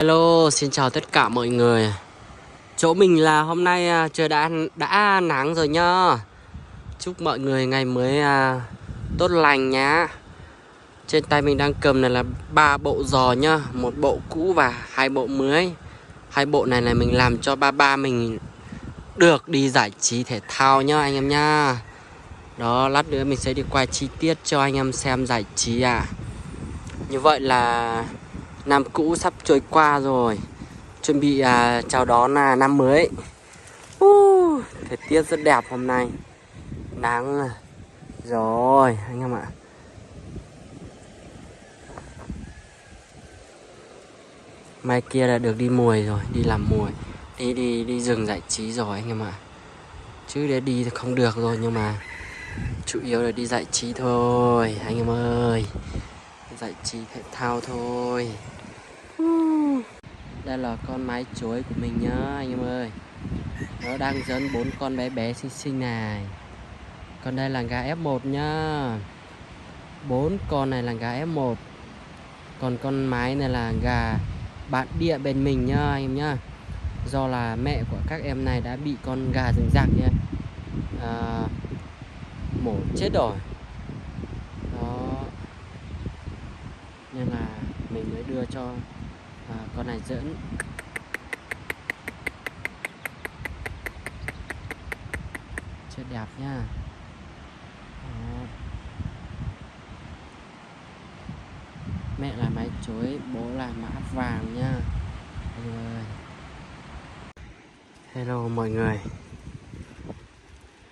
Hello, xin chào tất cả mọi người. Chỗ mình là hôm nay trời đã nắng rồi nhá. Chúc mọi người ngày mới tốt lành nhá. Trên tay mình đang cầm này là 3 bộ giò nhá, một bộ cũ và 2 bộ mới. 2 bộ này là mình làm cho ba mình được đi giải trí thể thao nhá anh em nhá. Đó, lát nữa mình sẽ đi quay chi tiết cho anh em xem giải trí Như vậy là năm cũ sắp trôi qua rồi, chuẩn bị chào đón năm mới. Thời tiết rất đẹp hôm nay, nắng rồi anh em ạ. Mai kia là được đi mùi rồi, đi làm mùi, đi rừng giải trí rồi anh em ạ. Chứ để đi thì không được rồi, nhưng mà chủ yếu là đi giải trí thôi anh em ơi. Giải trí thể thao thôi. Đây là con mái chối của mình nhá anh em ơi. Nó đang dẫn 4 con bé bé xinh xinh này. Còn đây là gà F1 nhá. 4 con này là gà F1. Còn con mái này là gà bản địa bên mình nhá anh em nhá. Do là mẹ của các em này đã bị con gà rừng rạc nhá, mổ chết rồi. Đó, nên là mình mới đưa cho con này dẫn. Chết đẹp nhá. Đó. Mẹ là mái chối, bố là mã vàng nha. Hello mọi người.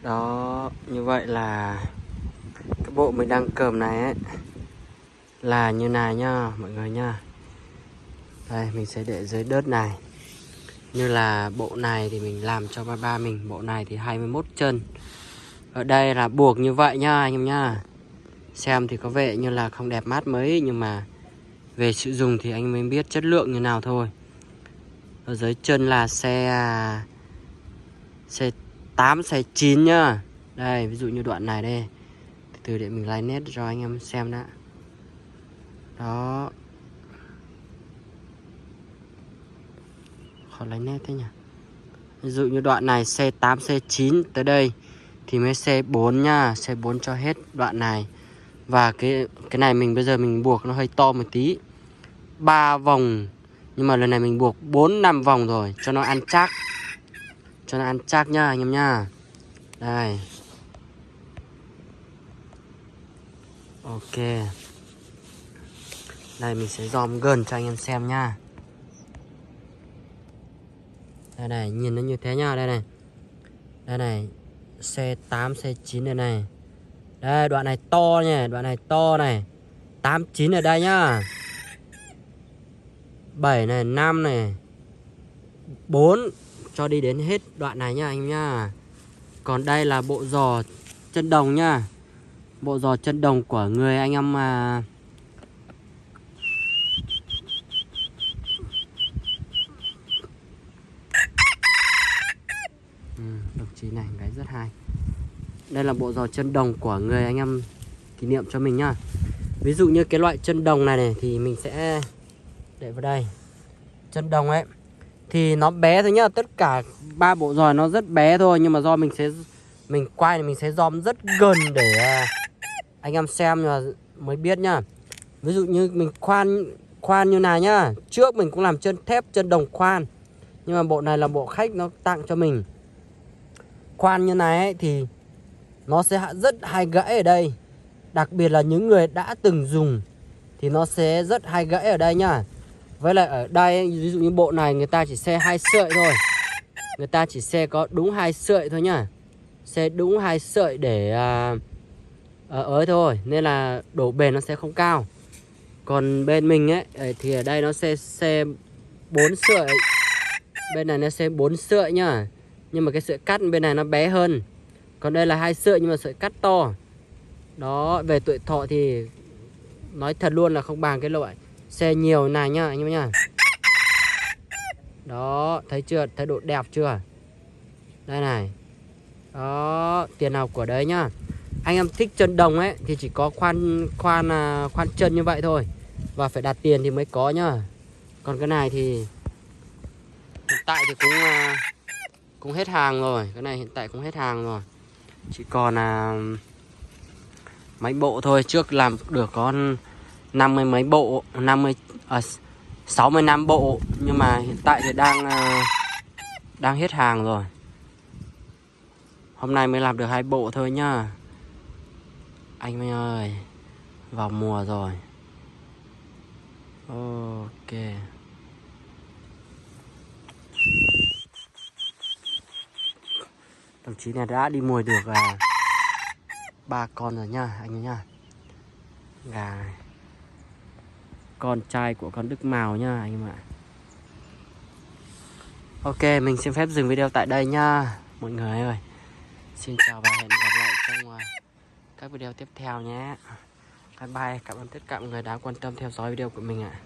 Đó, như vậy là cái bộ mình đang cầm này ấy là như này nhá mọi người nhá. Đây, mình sẽ để dưới đất này. Như là bộ này thì mình làm cho ba mình. Bộ này thì 21 chân. Ở đây là buộc như vậy nhá anh em nhá. Xem thì có vẻ như là không đẹp mắt mấy, nhưng mà về sử dụng thì anh mới biết chất lượng như nào thôi. Ở dưới chân là xe 8, xe 9 nhá. Đây, ví dụ như đoạn này đây. Từ để mình lấy nét cho anh em xem đã. Đó. Khó lấy nét thế nhỉ. Ví dụ như đoạn này xe 8, xe 9 tới đây thì mới xe 4 nhá, xe 4 cho hết đoạn này. Và cái này mình bây giờ mình buộc nó hơi to một tí. 3 vòng, nhưng mà lần này mình buộc 4 5 vòng rồi cho nó ăn chắc. Cho nó ăn chắc nhá anh em nhá. Đây. Ok. Đây mình sẽ zoom gần cho anh em xem nhá. Đây này, nhìn nó như thế nhá, đây này. Đây này, xe 8, xe 9 đây này. Đây, đoạn này to nha, đoạn này to này. 8, 9 ở đây nhá. 7 này, 5 này. 4 cho đi đến hết đoạn này nhá anh em nhá. Còn đây là bộ giò chân đồng nhá. Bộ giò chân đồng của người anh em đồng chí này gáy rất hay. Đây là bộ giò chân đồng của người anh em kỷ niệm cho mình nhá. Ví dụ như cái loại chân đồng này thì mình sẽ để vào đây. Chân đồng ấy thì nó bé thôi nhá. Tất cả 3 bộ giò nó rất bé thôi, nhưng mà do mình quay thì mình sẽ zoom rất gần để anh em xem mới biết nhá. Ví dụ như mình khoan như này nhá. Trước mình cũng làm chân thép chân đồng khoan, nhưng mà bộ này là bộ khách nó tặng cho mình. Khoan như này ấy, thì nó sẽ rất hay gãy ở đây. Đặc biệt là những người đã từng dùng thì nó sẽ rất hay gãy ở đây nhá. Với lại ở đây ví dụ như bộ này người ta chỉ xe 2 sợi thôi. Người ta chỉ xe có đúng 2 sợi thôi nhá. Xe đúng 2 sợi để ấy thôi, nên là độ bền nó sẽ không cao. Còn bên mình ấy thì ở đây nó xe 4 sợi. Bên này nó xe 4 sợi nhá. Nhưng mà cái sợi cắt bên này nó bé hơn. Còn đây là 2 sợi nhưng mà sợi cắt to. Đó, về tuổi thọ thì nói thật luôn là không bằng cái loại xe nhiều này nhá anh em nhá. Đó, thấy chưa? Thấy độ đẹp chưa? Đây này. Đó, tiền nào của đấy nhá. Anh em thích chân đồng ấy thì chỉ có khoan chân như vậy thôi. Và phải đặt tiền thì mới có nhá. Còn cái này thì hiện tại thì cũng hết hàng rồi. Cái này hiện tại cũng hết hàng rồi. Chỉ còn là mấy bộ thôi. Trước làm được có 50 mấy bộ, 65 bộ. Nhưng mà hiện tại thì đang hết hàng rồi. Hôm nay mới làm được 2 bộ thôi nhá. Anh Minh ơi, vào mùa rồi. Ok. Đồng chí này đã đi mồi được 3 con rồi nha anh nhá. Gà này. Con trai của con Đức Mào nhá anh em ạ. Ok, mình xin phép dừng video tại đây nhá mọi người ơi. Xin chào và hẹn gặp lại trong các video tiếp theo nhé. Bye bye, cảm ơn tất cả mọi người đã quan tâm theo dõi video của mình ạ.